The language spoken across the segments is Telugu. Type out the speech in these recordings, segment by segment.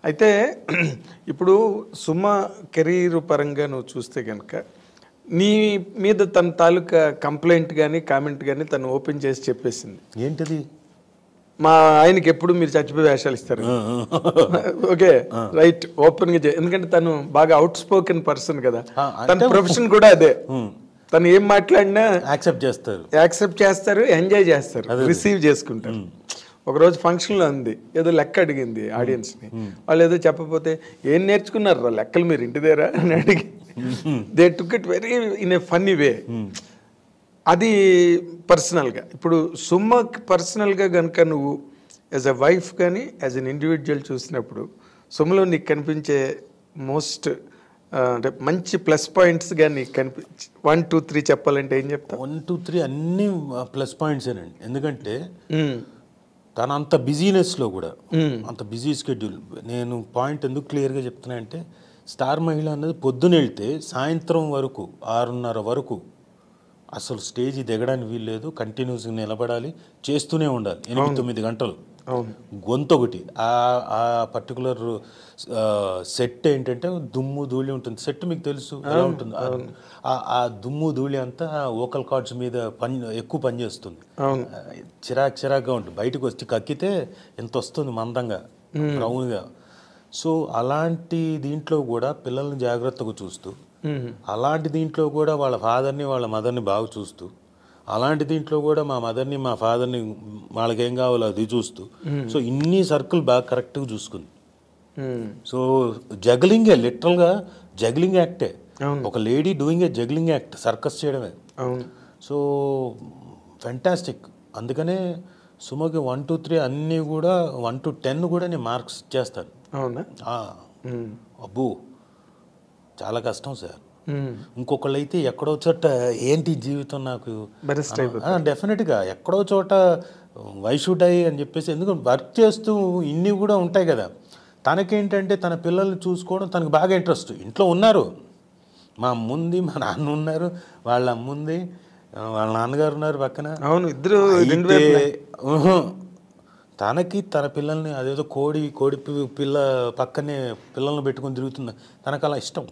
అయితే ఇప్పుడు సుమ కెరీర్ పరంగా నువ్వు చూస్తే కనుక నీ మీద తన తాలూకా కంప్లైంట్ కానీ కామెంట్ కానీ తను ఓపెన్ చేసి చెప్పేసింది. ఏంటిది? మా ఆయనకి ఎప్పుడు మీరు చచ్చిపోయి వేషాలు ఇస్తారు. ఓకే రైట్, ఓపెన్ గా. ఎందుకంటే తను బాగా అవుట్ స్పోకెన్ పర్సన్ కదా, తన ప్రొఫెషన్ కూడా అదే. తను ఏం మాట్లాడినా యాక్సెప్ట్ చేస్తారు, ఎంజాయ్ చేస్తారు, రిసీవ్ చేసుకుంటారు. ఒకరోజు ఫంక్షన్లో ఉంది, ఏదో లెక్క అడిగింది ఆడియన్స్ని. వాళ్ళు ఏదో చెప్పకపోతే ఏం నేర్చుకున్నారు లెక్కలు మీరు ఇంటి దగ్గర అని అడిగి they took it very in a funny వే. అది పర్సనల్గా. ఇప్పుడు సుమకి పర్సనల్గా కనుక నువ్వు యాజ్ ఎ వైఫ్ కానీ యాజ్ అన్ ఇండివిజువల్ చూసినప్పుడు సుమలో నీకు కనిపించే మోస్ట్ అంటే మంచి ప్లస్ పాయింట్స్ గా నీకు కనిపించి 1, 2, 3 చెప్పాలంటే ఏం చెప్తావు? 1, 2, 3 అన్ని ప్లస్ పాయింట్సేనండి. ఎందుకంటే తన అంత బిజీనెస్లో కూడా, అంత బిజీ స్కెడ్యూల్. నేను పాయింట్ ఎందుకు క్లియర్గా చెప్తున్నా అంటే, స్టార్ మహిళ అన్నది పొద్దున వెళ్తే సాయంత్రం వరకు 6:30 వరకు అసలు స్టేజ్ దిగడానికి వీల్లేదు, కంటిన్యూస్గా నిలబడాలి, చేస్తూనే ఉండాలి 8-9 గంటలు. గొంతు ఒకటి, ఆ పర్టికులర్ సెట్ ఏంటంటే దుమ్ము ధూళి ఉంటుంది. సెట్ మీకు తెలుసు ఎలా ఉంటుంది, ఆ దుమ్ము ధూళి అంతా వోకల్ కార్డ్స్ మీద ఎక్కువ పనిచేస్తుంది. చిరాకుగా ఉంటుంది. బయటకు వచ్చి కక్కితే ఎంత వస్తుంది మందంగా, బ్రౌన్గా. సో అలాంటి దీంట్లో కూడా పిల్లల్ని జాగ్రత్తగా చూస్తూ, అలాంటి దీంట్లో కూడా వాళ్ళ ఫాదర్ని వాళ్ళ మదర్ని బాగా చూస్తూ, అలాంటి దీంట్లో కూడా మా మదర్ని మా ఫాదర్ని వాళ్ళకి ఏం కావాలో అది చూస్తూ, సో ఇన్ని సర్కిల్ బాగా కరెక్ట్గా చూసుకుంది. సో జగ్లింగే, లిటరల్గా జగ్లింగ్ యాక్టే. ఒక lady doing a juggling act, circus చేయడమే. So fantastic. అందుకనే సుమకి 1, 2, 3 అన్నీ కూడా 1 to 10 కూడా నేను మార్క్స్ ఇచ్చేస్తాను. అబ్బో చాలా కష్టం సార్. ఇంకొకళ్ళు అయితే ఎక్కడో చోట ఏంటి జీవితం నాకు డెఫినెట్గా ఎక్కడో చోట వై షుడ్ ఐ అని చెప్పేసి, ఎందుకంటే వర్క్ చేస్తూ ఇన్ని కూడా ఉంటాయి కదా. తనకేంటంటే తన పిల్లల్ని చూసుకోవడం తనకు బాగా ఇంట్రెస్ట్. ఇంట్లో ఉన్నారు, మా అమ్ముంది, మా నాన్న ఉన్నారు, వాళ్ళ అమ్ముంది, వాళ్ళ నాన్నగారు ఉన్నారు పక్కన. అవును, ఇద్దరు. తనకి తన పిల్లల్ని అదేదో కోడి పిల్ల పక్కనే పిల్లల్ని పెట్టుకొని తిరుగుతుంది, తనకు అలా ఇష్టం.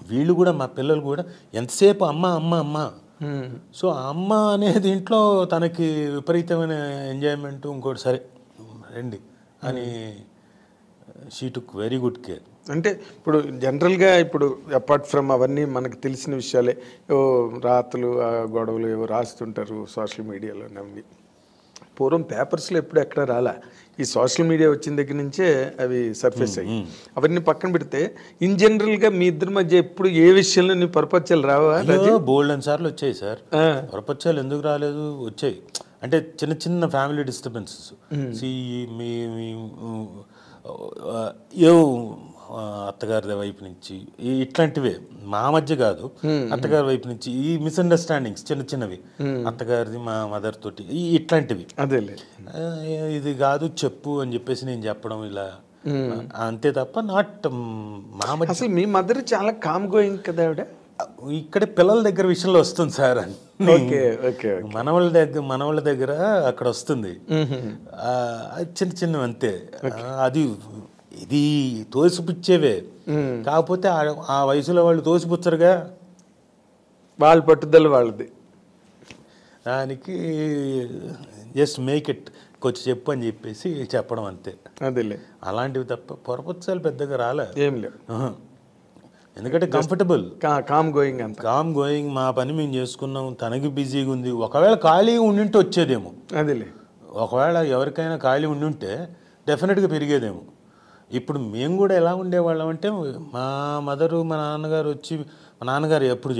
వీళ్ళు కూడా, మా పిల్లలు కూడా ఎంతసేపు అమ్మ అమ్మ అమ్మ. సో అమ్మ అనే దీంట్లో తనకి విపరీతమైన ఎంజాయ్మెంట్. ఇంకోటి సరే రండి అని she took very good care. అంటే ఇప్పుడు జనరల్గా ఇప్పుడు అపార్ట్ ఫ్రమ్ అవన్నీ మనకు తెలిసిన విషయాలే, రాతలు గొడవలు ఏవో రాస్తుంటారు సోషల్ మీడియాలో. నమ్మి పూర్వం పేపర్స్లో ఎప్పుడు ఎక్కడ రాలా, ఈ సోషల్ మీడియా వచ్చిన దగ్గర నుంచే అవి సర్ఫేస్ అయ్యి. అవన్నీ పక్కన పెడితే ఇన్ జనరల్గా మీ ఇద్దరి మధ్య ఎప్పుడు ఏ విషయంలో నీ పరపత్యాలు రావా? బోల్డ్ అని సార్లు వచ్చాయి సార్. పరపత్యాలు ఎందుకు రాలేదు, వచ్చాయి. అంటే చిన్న చిన్న ఫ్యామిలీ డిస్టర్బెన్సెస్. అత్తగారి వైపు నుంచి ఇట్లాంటివే, మా మధ్య కాదు, అత్తగారి వైపు నుంచి ఈ మిస్అండర్స్టాండింగ్స్ చిన్న చిన్నవి, అత్తగారిది మా మదర్ తోటి ఇట్లాంటివి. అదే ఇది కాదు చెప్పు అని చెప్పేసి నేను చెప్పడం ఇలా, అంతే తప్ప నాట్ మా మధ్య. అసలు మీ మదర్ చాలా కామ్ గోయింగ్ కదా ఆవిడ. ఇక్కడ పిల్లల దగ్గర విషయంలో వస్తుంది సార్ అని, మనవాళ్ళ దగ్గర అక్కడ వస్తుంది. చిన్న చిన్నవి అంతే. అది ఇది తోసిపుచ్చేవే, కాకపోతే ఆ వయసులో వాళ్ళు తోసిపుచ్చరుగా, వాళ్ళ పట్టుదల వాళ్ళది. దానికి జస్ట్ మేక్ ఇట్ కొంచెం చెప్పు అని చెప్పేసి చెప్పడం అంతే. అదేలే, అలాంటివి తప్ప పొరపచ్చాలు పెద్దగా రాలే, ఏం లేవు. ఎందుకంటే కంఫర్టబుల్, కామ్ గోయింగ్. మా పని మేము చేసుకున్నాం, తనకి బిజీగా ఉంది. ఒకవేళ ఖాళీగా ఉండింటే వచ్చేదేమో. అదేలే, ఒకవేళ ఎవరికైనా ఖాళీ ఉండింటే డెఫినెట్గా పెరిగేదేమో. ఇప్పుడు మేము కూడా ఎలా ఉండేవాళ్ళం అంటే, మా మదరు మా నాన్నగారు వచ్చి, మా నాన్నగారు ఎప్పుడు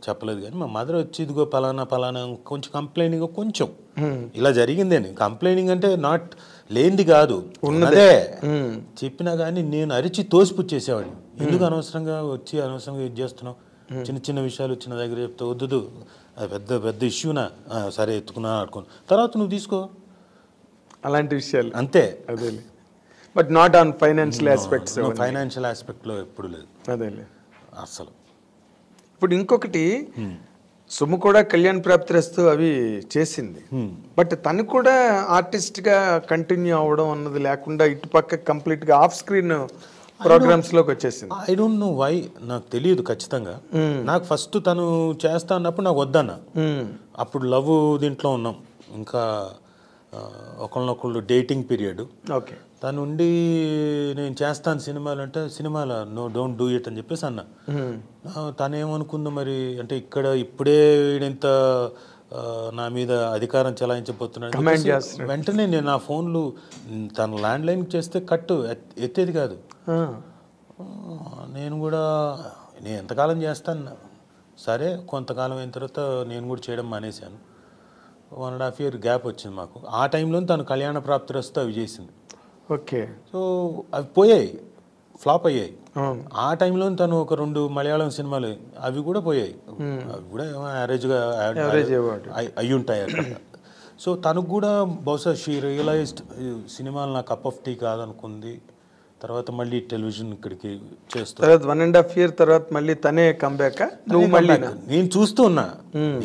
చెప్పలేదు కానీ మా మదర్ వచ్చి ఇదిగో పలానా కొంచెం కంప్లైనింగ్, కొంచెం ఇలా జరిగిందని. కంప్లైనింగ్ అంటే నాట్ లేనిది కాదు, ఉన్నదే చెప్పినా కానీ నేను అరిచి తోసిపుచ్చేసేవాడిని. ఎందుకు అనవసరంగా వచ్చి అనవసరంగా ఇది చేస్తున్నావు, చిన్న చిన్న విషయాలు వచ్చిన దగ్గర చెప్తే వద్దు, అది పెద్ద పెద్ద ఇష్యూనా, సరే ఎత్తుకున్నా ఆడుకోను, తర్వాత నువ్వు తీసుకో, అలాంటి విషయాలు అంతే. అదేలే, but not on financial aspects. Financial ఆస్పెక్ట్లో ఎప్పుడు లేదు అదేలే అసలు. ఇప్పుడు ఇంకొకటి, సుమ కూడా కళ్యాణ్ ప్రాప్తిరస్తు అవి చేసింది, బట్ తను కూడా ఆర్టిస్ట్ గా కంటిన్యూ అవ్వడం అన్నది లేకుండా ఇటు పక్క కంప్లీట్ గా ఆఫ్ స్క్రీన్ ప్రోగ్రామ్స్ లోకి వచ్చేసింది. ఐ డోంట్ నో వై, నాకు తెలియదు ఖచ్చితంగా. నాకు ఫస్ట్ తను చేస్తా అన్నప్పుడు నాకు వద్దన్న, అప్పుడు లవ్ దీంట్లో ఉన్నాం, ఇంకా ఒకళ్ళనొకళ్ళు డేటింగ్ పీరియడ్. ఓకే, తను ఉండి నేను చేస్తాను సినిమాలు అంటే, సినిమాల నో డోంట్ డూ ఇట్ అని చెప్పేసి అన్న. తనేమనుకుందో మరి, అంటే ఇక్కడ ఇప్పుడే వీడింత నా మీద అధికారం చెలాయించబోతున్నాడు. వెంటనే నేను నా ఫోన్లు తన ల్యాండ్ లైన్ చేస్తే కట్టు ఎత్తేది కాదు. నేను కూడా నేను ఎంతకాలం చేస్తాను, సరే కొంతకాలం అయిన తర్వాత నేను కూడా చేయడం మానేశాను. 1.5 year గ్యాప్ వచ్చింది మాకు. ఆ టైంలో తను కళ్యాణ ప్రాప్తిరస్తు అవి చేసింది. ఓకే, సో అవి పోయాయి, ఫ్లాప్ అయ్యాయి. ఆ టైంలో తను ఒక 2 మలయాళం సినిమాలు అవి కూడా పోయాయి, అవి కూడా యావరేజ్గా అయి ఉంటాయి అక్కడ. సో తనకు కూడా బహుశా షీ రియలైజ్డ్ సినిమాలు నా కప్ ఆఫ్ టీ కాదనుకుంది. తర్వాత మళ్ళీ టెలివిజన్ ఇక్కడికి చేస్తా. 1.5 year తర్వాత మళ్ళీ తనే కంబ్యాక్. నువ్వు మళ్ళీ నేను చూస్తూ ఉన్నా,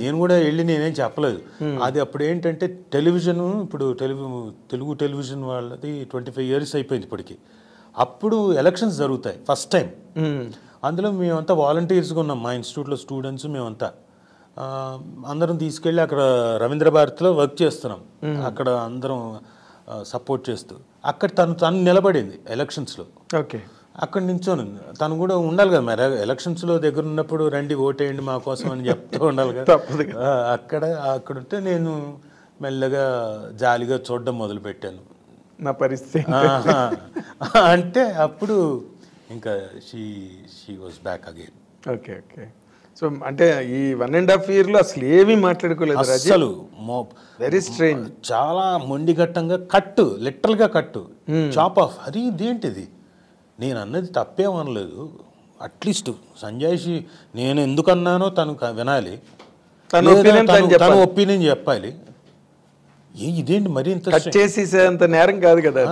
నేను కూడా వెళ్ళి నేనేం చెప్పలేదు. అది అప్పుడు ఏంటంటే టెలివిజన్, ఇప్పుడు తెలుగు టెలివిజన్ వాళ్ళది 25 years అయిపోయింది ఇప్పటికి. అప్పుడు ఎలక్షన్స్ జరుగుతాయి ఫస్ట్ టైం. అందులో మేమంతా వాలంటీర్స్గా ఉన్నాం, మా ఇన్స్టిట్యూట్లో స్టూడెంట్స్ మేమంతా. అందరం తీసుకెళ్ళి అక్కడ రవీంద్ర భారతిలో వర్క్ చేస్తున్నాం, అక్కడ అందరం సపోర్ట్ చేస్తూ. అక్కడ తను నిలబడింది ఎలక్షన్స్లో. ఓకే, అక్కడ నించోను. తను కూడా ఉండాలి కదా మరి, ఎలక్షన్స్లో దగ్గర ఉన్నప్పుడు రండి ఓటేయండి మా కోసం అని చెప్తూ ఉండాలి కదా. అక్కడ ఉంటే నేను మెల్లగా జాలిగా చూడడం మొదలుపెట్టాను నా పరిస్థితి. అంటే అప్పుడు ఇంకా she was back again. Okay okay. So అంటే ఈ 1.5 year అసలు ఏమీ మాట్లాడుకోలేదు అసలు. వెరీ స్ట్రేంజ్, చాలా మొండిఘట్టంగా కట్టు, లిటరల్గా కట్టు, చాప్ ఆఫ్. అది ఇదేంటిది, నేను అన్నది తప్పేమనలేదు. అట్లీస్ట్ సంజయ్షి నేను ఎందుకన్నానో తను వినాలి, తన ఒపీనియన్ చెప్పాలి. ఇదేంటి మరి ఇంత చేసేంత నేరం కాదు కదా.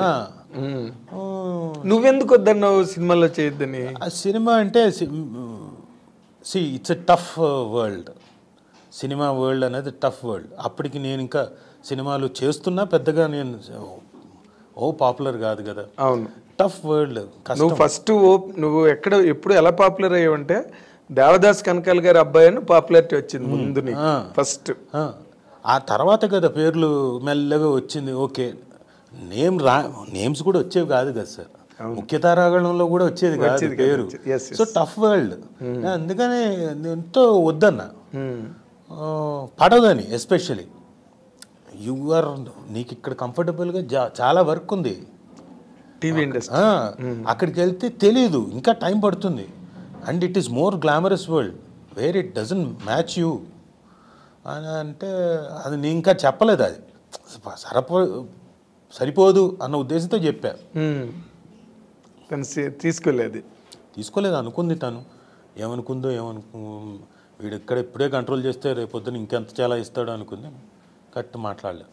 నువ్వెందుకు వద్దన్నావు సినిమాలో చేయొద్దని? ఆ సినిమా అంటే it's a tough world, cinema world అనేది టఫ్ వరల్డ్. అప్పటికి నేను ఇంకా సినిమాలు చేస్తున్నా, పెద్దగా నేను పాపులర్ కాదు కదా. అవును, టఫ్ వరల్డ్. నువ్వు ఫస్ట్ నువ్వు ఎప్పుడు ఎలా పాపులర్ అయ్యావంటే దేవదాస్ కనకాల గారి అబ్బాయి అని పాపులారిటీ వచ్చింది ముందు ఫస్ట్. ఆ తర్వాత కదా పేర్లు మెల్లగా వచ్చింది. ఓకే, నేమ్స్ కూడా వచ్చేవి కాదు కదా సార్, ముఖ్య తారాగణంలో కూడా వచ్చేది కాదు పేరు. సో టఫ్ వరల్డ్, అందుకనే ఎంతో వద్దన్నా, పడదని. ఎస్పెషలీ నీకు ఇక్కడ కంఫర్టబుల్గా చాలా వర్క్ ఉంది టీవీ ఇండస్ట్రీ, అక్కడికి వెళ్తే తెలీదు, ఇంకా టైం పడుతుంది. And it is more glamorous world where it doesn't match you అని అంటే, అది నేను ఇంకా చెప్పలేదు, అది సరిపోదు అన్న ఉద్దేశంతో చెప్పా. తీసుకోలేదు అనుకుంది తను. ఏమనుకుందో వీడు ఇక్కడ ఇప్పుడే కంట్రోల్ చేస్తే రేపొద్దున ఇంకెంత చాలా ఇస్తాడో అనుకుంది. కరెక్ట్ మాట్లాడలేదు.